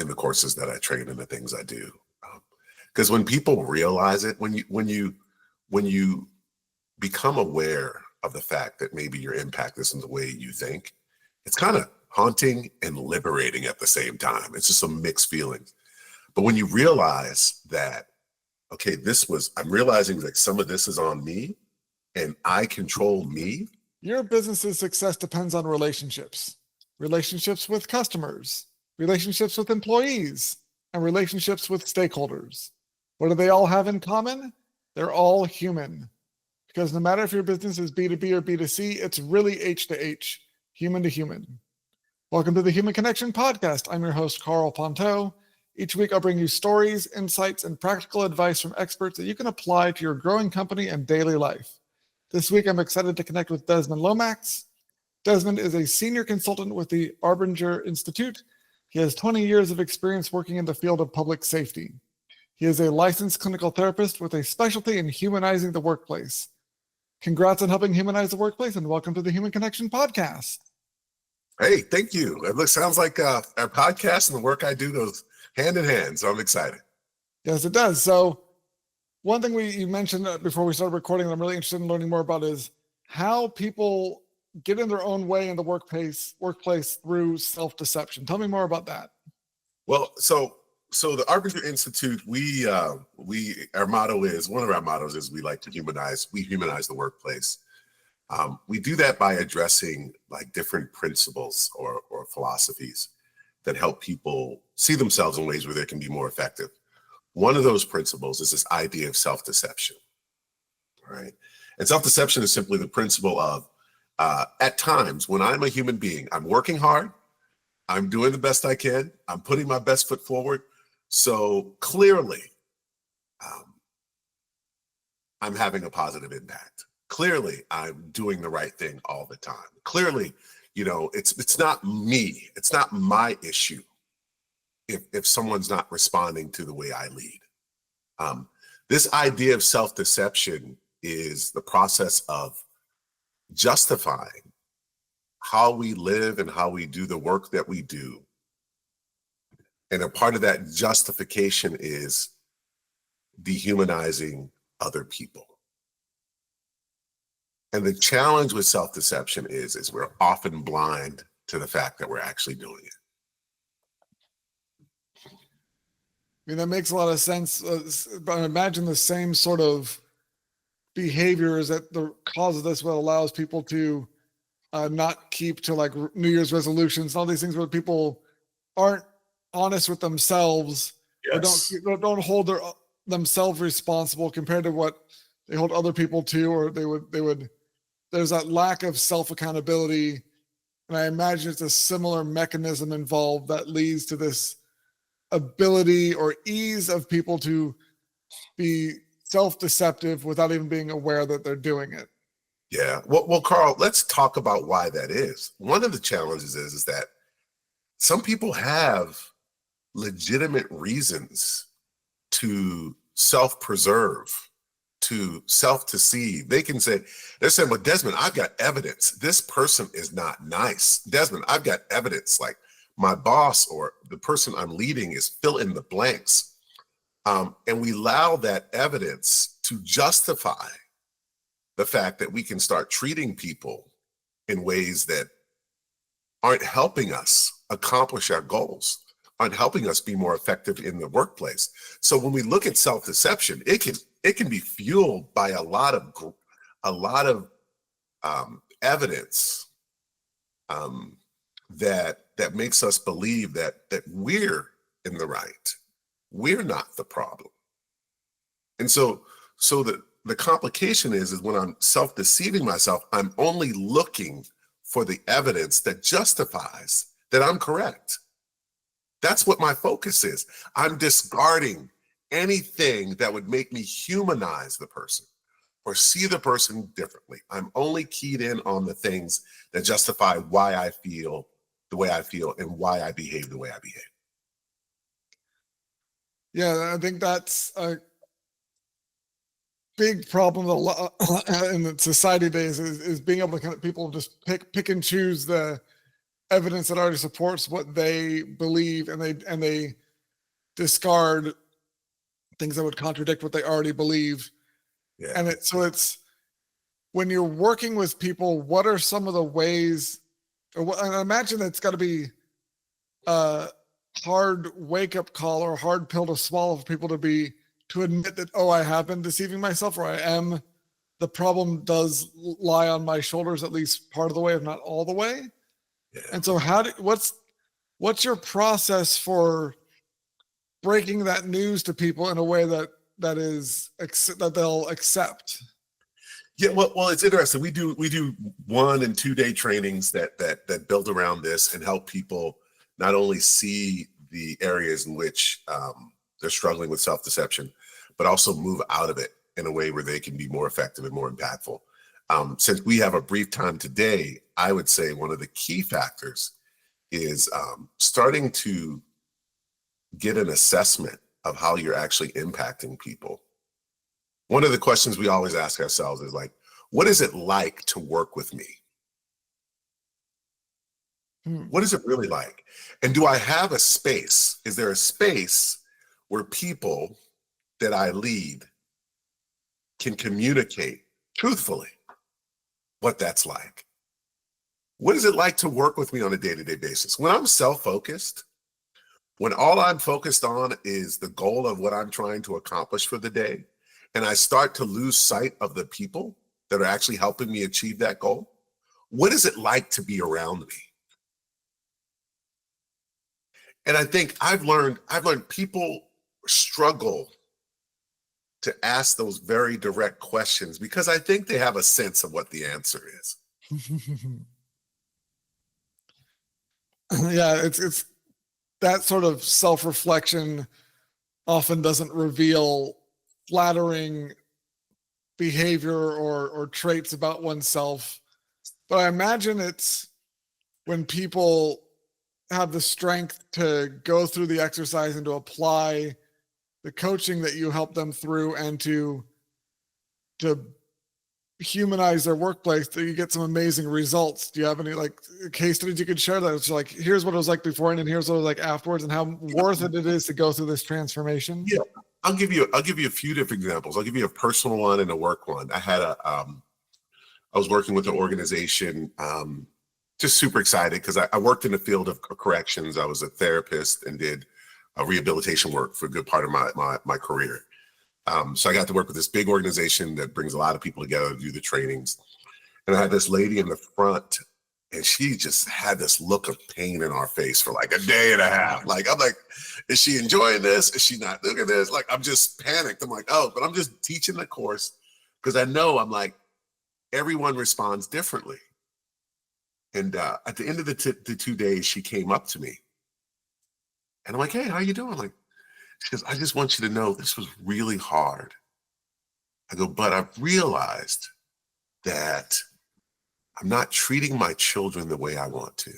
in the courses that I train and the things I do. Because when people realize it, when you become aware of the fact that maybe your impact isn't the way you think, it's kind of haunting and liberating at the same time. It's just some mixed feelings. But when you realize that, okay, I'm realizing that some of this is on me and I control me. Your business's success depends on relationships with customers, relationships with employees, and relationships with stakeholders. What do they all have in common? They're all human. Because no matter if your business is B2B or B2C, it's really H to H, human to human. Welcome to the Human Connection Podcast. I'm your host, Karl Pontau. Each week, I'll bring you stories, insights, and practical advice from experts that you can apply to your growing company and daily life. This week, I'm excited to connect with Desmond Lomax. Desmond is a senior consultant with the Arbinger Institute. He has 20 years of experience working in the field of public safety. He is a licensed clinical therapist with a specialty in humanizing the workplace. Congrats on helping humanize the workplace, and welcome to the Human Connection Podcast. Hey, thank you. It sounds like our podcast and the work I do goes hand in hand, so I'm excited. Yes, it does. So one thing you mentioned before we started recording that I'm really interested in learning more about is how people get in their own way in the workplace through self-deception. Tell me more about that. Well, so the Arbinger Institute, our motto is, one of our mottos is we humanize the workplace. We do that by addressing like different principles or philosophies that help people see themselves in ways where they can be more effective. One of those principles is this idea of self-deception, right? And self-deception is simply the principle of, at times when I'm a human being, I'm working hard, I'm doing the best I can, I'm putting my best foot forward. So clearly, I'm having a positive impact. Clearly, I'm doing the right thing all the time. Clearly, it's not me. It's not my issue if someone's not responding to the way I lead. This idea of self-deception is the process of justifying how we live and how we do the work that we do. And a part of that justification is dehumanizing other people. And the challenge with self-deception is we're often blind to the fact that we're actually doing it. I mean, that makes a lot of sense. But I imagine the same sort of behaviors that the cause of this what allows people to not keep to like New Year's resolutions and all these things where people aren't honest with themselves. Yes. Or don't hold themselves responsible compared to what they hold other people to, or they would. There's that lack of self-accountability, and I imagine it's a similar mechanism involved that leads to this ability or ease of people to be self-deceptive without even being aware that they're doing it. Yeah. Well, Karl, let's talk about why that is. One of the challenges is that some people have legitimate reasons to self-preserve, to self-deceive. They're saying, well, Desmond, I've got evidence. This person is not nice. Desmond, I've got evidence. Like my boss or the person I'm leading is fill in the blanks. And we allow that evidence to justify the fact that we can start treating people in ways that aren't helping us accomplish our goals, aren't helping us be more effective in the workplace. So when we look at self-deception, it can be fueled by a lot of evidence that makes us believe that we're in the right. We're not the problem. And so the complication is when I'm self-deceiving myself, I'm only looking for the evidence that justifies that I'm correct. That's what my focus is. I'm discarding anything that would make me humanize the person or see the person differently. I'm only keyed in on the things that justify why I feel the way I feel and why I behave the way I behave. Yeah, I think that's a big problem in the society days is being able to kind of people just pick and choose the evidence that already supports what they believe, and they discard things that would contradict what they already believe. Yeah. And it's when you're working with people, what are some of the ways, and I imagine it's got to be a hard wake up call or a hard pill to swallow for people to admit that, oh, I have been deceiving myself, or the problem does lie on my shoulders, at least part of the way, if not all the way. Yeah. And so what's your process for breaking that news to people in a way that they'll accept? Yeah, well, it's interesting. We do 1 and 2 day trainings that build around this and help people not only see the areas in which they're struggling with self-deception, but also move out of it in a way where they can be more effective and more impactful. Since we have a brief time today, I would say one of the key factors is starting to get an assessment of how you're actually impacting people. One of the questions we always ask ourselves is like, what is it like to work with me? What is it really like? And do I have a space? Is there a space where people that I lead can communicate truthfully what that's like? What is it like to work with me on a day-to-day basis? When I'm self-focused, when all I'm focused on is the goal of what I'm trying to accomplish for the day, and I start to lose sight of the people that are actually helping me achieve that goal, what is it like to be around me? And I think I've learned people struggle to ask those very direct questions because I think they have a sense of what the answer is. Yeah, it's that sort of self-reflection often doesn't reveal flattering behavior or traits about oneself. But I imagine it's when people have the strength to go through the exercise and to apply the coaching that you help them through and to humanize their workplace, that you get some amazing results. Do you have any like case studies you could share that it's like, here's what it was like before and here's what it was like afterwards, and how worth it is to go through this transformation? Yeah, I'll give you a few different examples. I'll give you a personal one and a work one. I was working with an organization, just super excited because I worked in the field of corrections. I was a therapist and did rehabilitation work for a good part of my career. So I got to work with this big organization that brings a lot of people together to do the trainings. And I had this lady in the front, and she just had this look of pain in our face for like a day and a half. Like, I'm like, is she enjoying this? Is she not? Look at this. Like, I'm just panicked. I'm like, oh, but I'm just teaching the course because I know I'm like, everyone responds differently. And at the end of the 2 days, she came up to me. And I'm like, hey, how you doing? Like, she goes, I just want you to know this was really hard. I go, but I've realized that I'm not treating my children the way I want to.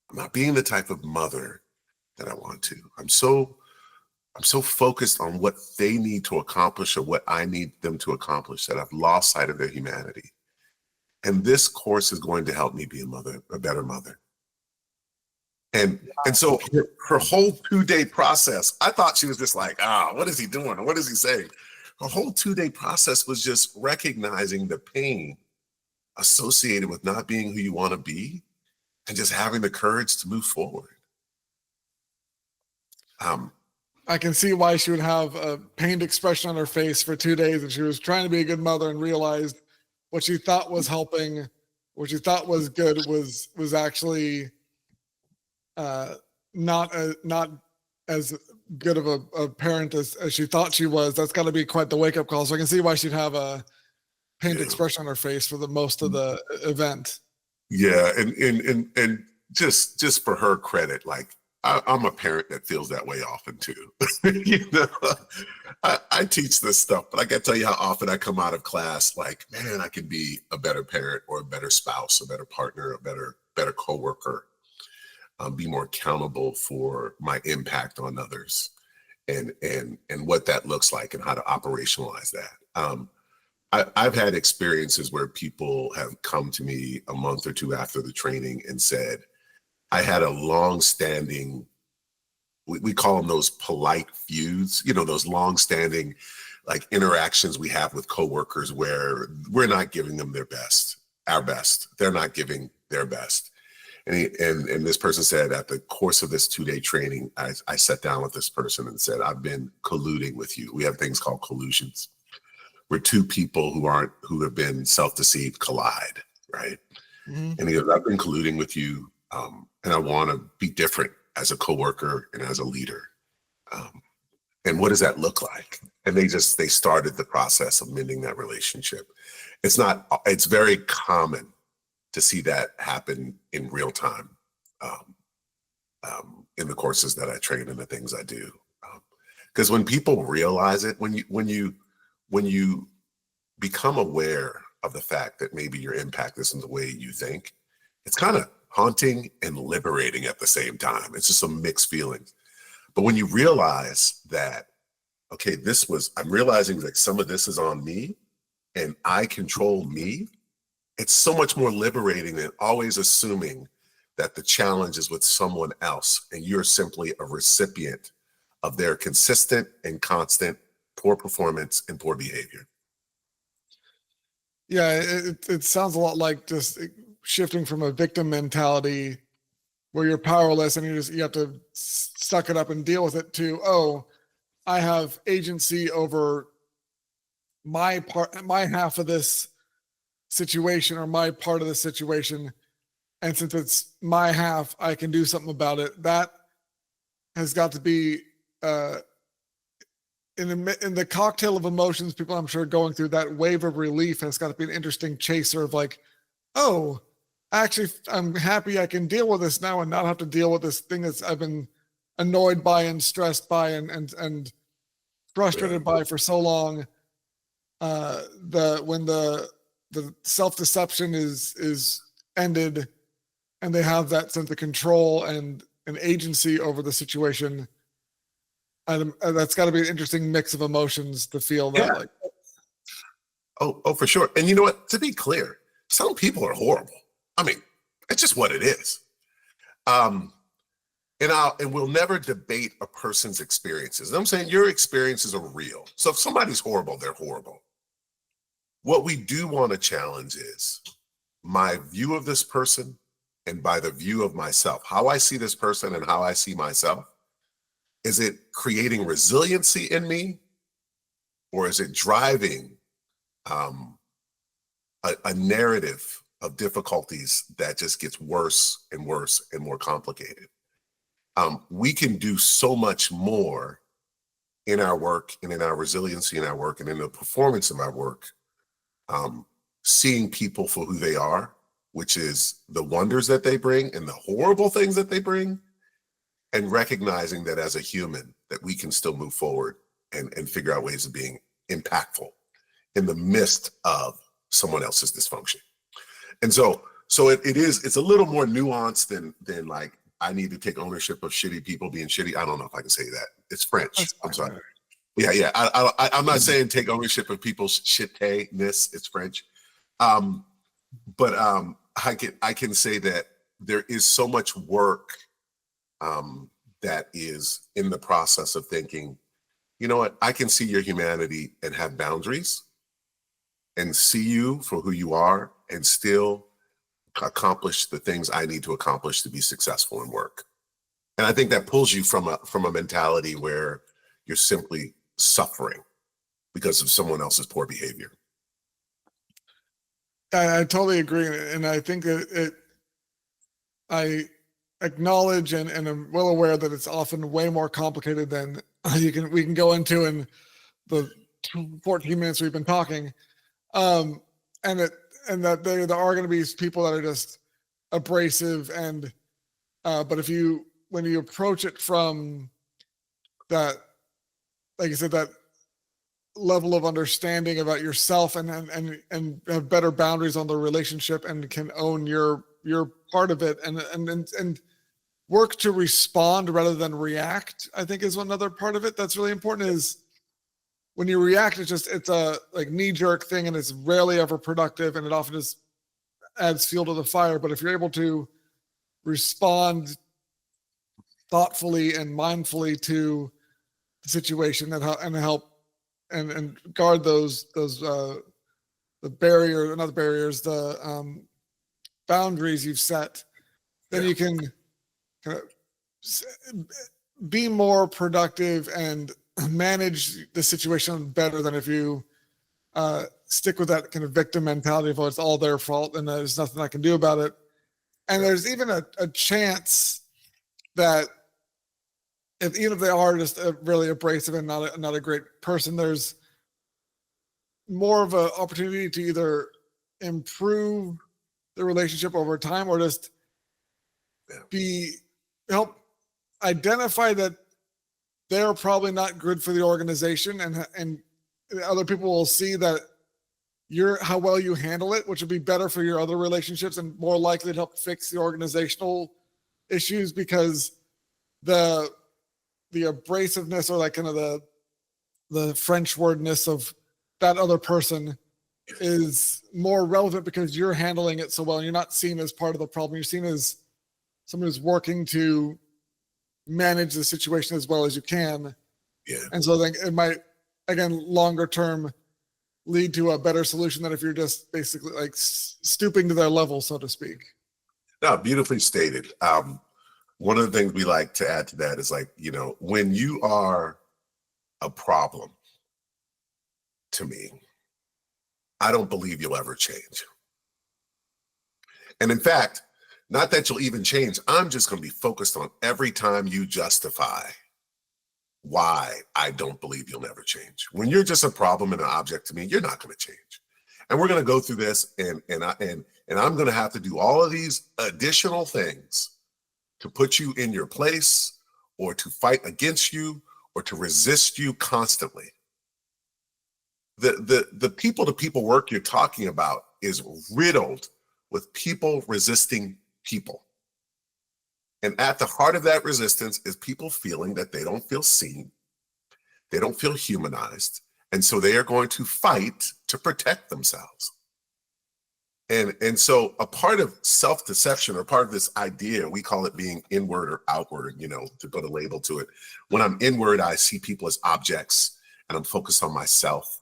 I'm not being the type of mother that I want to. I'm so focused on what they need to accomplish or what I need them to accomplish that I've lost sight of their humanity. And this course is going to help me be a better mother. And so her whole 2-day process, I thought she was just like, what is he doing? What is he saying? Her whole 2-day process was just recognizing the pain associated with not being who you want to be and just having the courage to move forward. I can see why she would have a pained expression on her face for 2 days, and she was trying to be a good mother and realized what she thought was helping, what she thought was good was actually not as good of a parent as she thought she was. That's got to be quite the wake up call. So I can see why she'd have a pained expression on her face for the most of the event. Yeah, and just for her credit, like I'm a parent that feels that way often too. You know, I teach this stuff, but I got to tell you how often I come out of class like, man, I could be a better parent or a better spouse, a better partner, a better coworker. Be more accountable for my impact on others, and what that looks like and how to operationalize that. I've had experiences where people have come to me a month or two after the training and said, I had a long-standing, we call them those polite feuds, those long-standing like interactions we have with coworkers where we're not giving them our best. They're not giving their best. And this person said, at the course of this 2-day training, I sat down with this person and said, I've been colluding with you. We have things called collusions, where two people who have been self-deceived collide, right? Mm-hmm. And he goes, I've been colluding with you, and I want to be different as a coworker and as a leader. And what does that look like? And they started the process of mending that relationship. It's very common to see that happen in real time in the courses that I train and the things I do. Because when people realize it, when you become aware of the fact that maybe your impact isn't the way you think, it's kind of haunting and liberating at the same time. It's just some mixed feelings. But when you realize that, okay, I'm realizing that some of this is on me and I control me, it's so much more liberating than always assuming that the challenge is with someone else and you're simply a recipient of their consistent and constant poor performance and poor behavior. Yeah, it sounds a lot like just shifting from a victim mentality where you're powerless and you have to suck it up and deal with it to, oh, I have agency over my half of this situation or my part of the situation. And since it's my half, I can do something about it. That has got to be in the cocktail of emotions, people I'm sure going through that wave of relief has got to be an interesting chaser of like, oh, actually, I'm happy I can deal with this now and not have to deal with this thing that I've been annoyed by and stressed by and frustrated by for so long. When the self-deception is ended and they have that sense of control and an agency over the situation, that's got to be an interesting mix of emotions to feel that. Yeah. Like. Oh, for sure. And you know what? To be clear, some people are horrible. I mean, it's just what it is. And we'll never debate a person's experiences. I'm saying your experiences are real. So if somebody's horrible, they're horrible. What we do want to challenge is my view of this person and by the view of myself, how I see this person and how I see myself. Is it creating resiliency in me, or is it driving a narrative of difficulties that just gets worse and worse and more complicated? We can do so much more in our work and in our resiliency in our work and in the performance of our work, seeing people for who they are, which is the wonders that they bring and the horrible things that they bring, and recognizing that as a human, that we can still move forward and figure out ways of being impactful in the midst of someone else's dysfunction. And so it's a little more nuanced than like, I need to take ownership of shitty people being shitty. I don't know if I can say that. It's French. I'm sorry. Yeah. I'm not saying take ownership of people's shitness. It's French. But I can say that there is so much work that is in the process of thinking, you know what, I can see your humanity and have boundaries and see you for who you are and still accomplish the things I need to accomplish to be successful in work. And I think that pulls you from a mentality where you're simply suffering because of someone else's poor behavior. I totally agree. And I think I acknowledge and I'm well aware that it's often way more complicated than we can go into in the 14 minutes we've been talking. And that there are going to be people that are just abrasive but when you approach it from that, like I said, that level of understanding about yourself and have better boundaries on the relationship and can own your part of it and work to respond rather than react, I think is another part of it that's really important. Is when you react, it's a like knee-jerk thing and it's rarely ever productive and it often just adds fuel to the fire. But if you're able to respond thoughtfully and mindfully to the situation and help and guard those the barrier, not the barriers, the boundaries you've set, then you can kind of be more productive and manage the situation better than if you stick with that kind of victim mentality of, oh, it's all their fault and there's nothing I can do about it. And there's even a chance that even if they are just really abrasive and not a great person, there's more of an opportunity to either improve the relationship over time or just help identify that they're probably not good for the organization, and other people will see that how well you handle it, which would be better for your other relationships and more likely to help fix the organizational issues, because the abrasiveness or like kind of the French wordness of that other person is more relevant because you're handling it so well and you're not seen as part of the problem. You're seen as someone who's working to manage the situation as well as you can. Yeah. And so I think it might, again, longer term lead to a better solution than if you're just basically like stooping to their level, so to speak. No, beautifully stated. One of the things we like to add to that is like, when you are a problem to me, I don't believe you'll ever change. And in fact, not that you'll even change, I'm just going to be focused on every time you justify why I don't believe you'll never change. When you're just a problem and an object to me, you're not going to change. And we're going to go through this, and I'm going to have to do all of these additional things to put you in your place, or to fight against you, or to resist you constantly. The people-to-people work you're talking about is riddled with people resisting people. And at the heart of that resistance is people feeling that they don't feel seen, they don't feel humanized, and so they are going to fight to protect themselves. And so a part of self-deception, or part of this idea, we call it being inward or outward, to put a label to it. When I'm inward, I see people as objects and I'm focused on myself.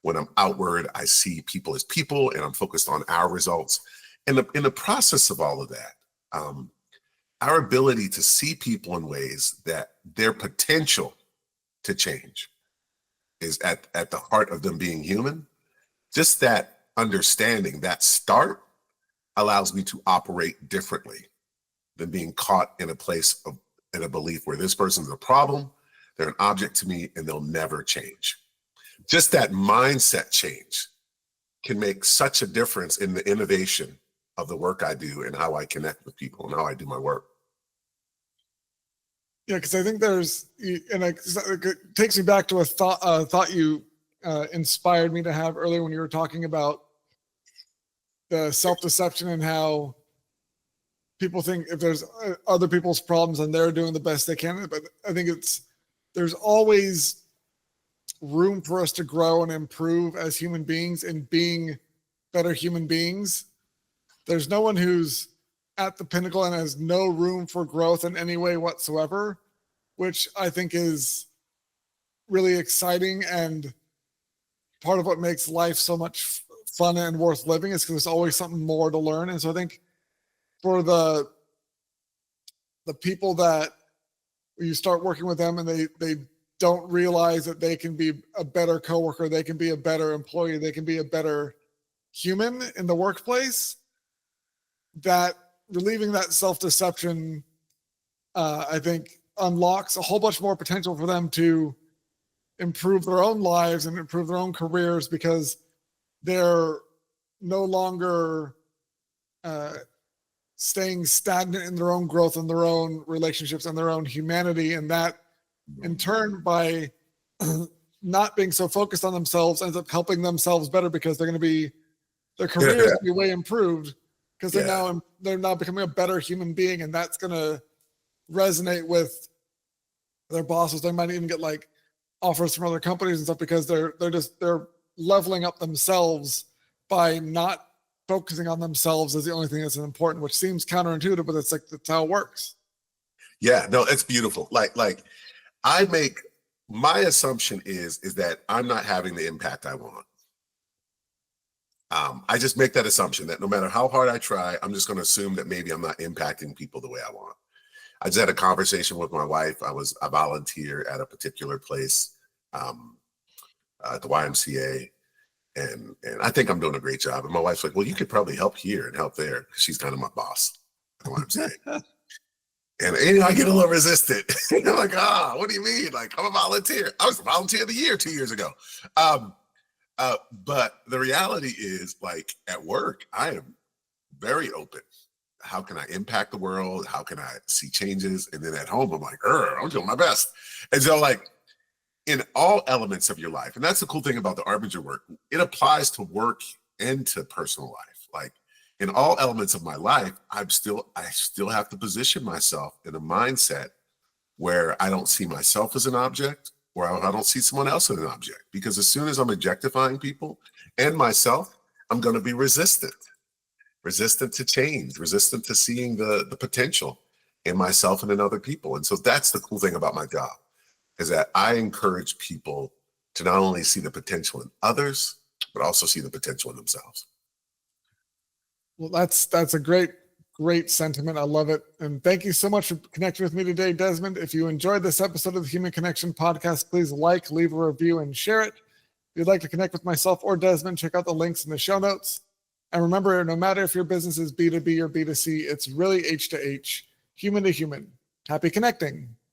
When I'm outward, I see people as people and I'm focused on our results. And in the process of all of that, our ability to see people in ways that their potential to change is at the heart of them being human. Just that understanding, that start, allows me to operate differently than being caught in a place of, in a belief where this person's a problem, they're an object to me, and they'll never change. Just that mindset change can make such a difference in the innovation of the work I do and how I connect with people and how I do my work. Yeah, because I think it takes me back to a thought you inspired me to have earlier when you were talking about the self-deception and how people think if there's other people's problems and they're doing the best they can. But I think there's always room for us to grow and improve as human beings and being better human beings. There's no one who's at the pinnacle and has no room for growth in any way whatsoever, which I think is really exciting, and part of what makes life so much fun and worth living is because there's always something more to learn. And so I think for the people that you start working with them and they don't realize that they can be a better coworker, they can be a better employee, they can be a better human in the workplace, that relieving that self-deception, I think, unlocks a whole bunch more potential for them to improve their own lives and improve their own careers, because they're no longer staying stagnant in their own growth and their own relationships and their own humanity. And that, in turn, by not being so focused on themselves, ends up helping themselves better, because they're going to be, their careers will be way improved because they're now becoming a better human being, and that's going to resonate with their bosses. They might even get like offers from other companies and stuff because they're leveling up themselves by not focusing on themselves as the only thing that's important, which seems counterintuitive, but it's like that's how it works. Yeah, no, it's beautiful. Like I make my assumption is that I'm not having the impact I want. I just make that assumption that no matter how hard I try, I'm just going to assume that maybe I'm not impacting people the way I want. I just had a conversation with my wife. I volunteer at a particular place, at the YMCA, and I think I'm doing a great job. And my wife's like, "Well, you could probably help here and help there." She's kind of my boss at the YMCA. And I get a little resistant. I'm like, what do you mean? Like, I'm a volunteer. I was a volunteer of the year 2 years ago. But the reality is, like, at work, I am very open. How can I impact the world? How can I see changes? And then at home, I'm like, I'm doing my best. And so, like, in all elements of your life, and that's the cool thing about the Arbinger work, it applies to work and to personal life. Like, in all elements of my life, I still have to position myself in a mindset where I don't see myself as an object, or I don't see someone else as an object. Because as soon as I'm objectifying people and myself, I'm going to be resistant to change, resistant to seeing the potential in myself and in other people. And so that's the cool thing about my job, is that I encourage people to not only see the potential in others, but also see the potential in themselves. Well, that's a great sentiment. I love it. And thank you so much for connecting with me today, Desmond. If you enjoyed this episode of the Human Connection podcast, please leave a review and share it. If you'd like to connect with myself or Desmond, check out the links in the show notes. And remember, no matter if your business is B2B or B2C, it's really H to H, human to human. Happy connecting.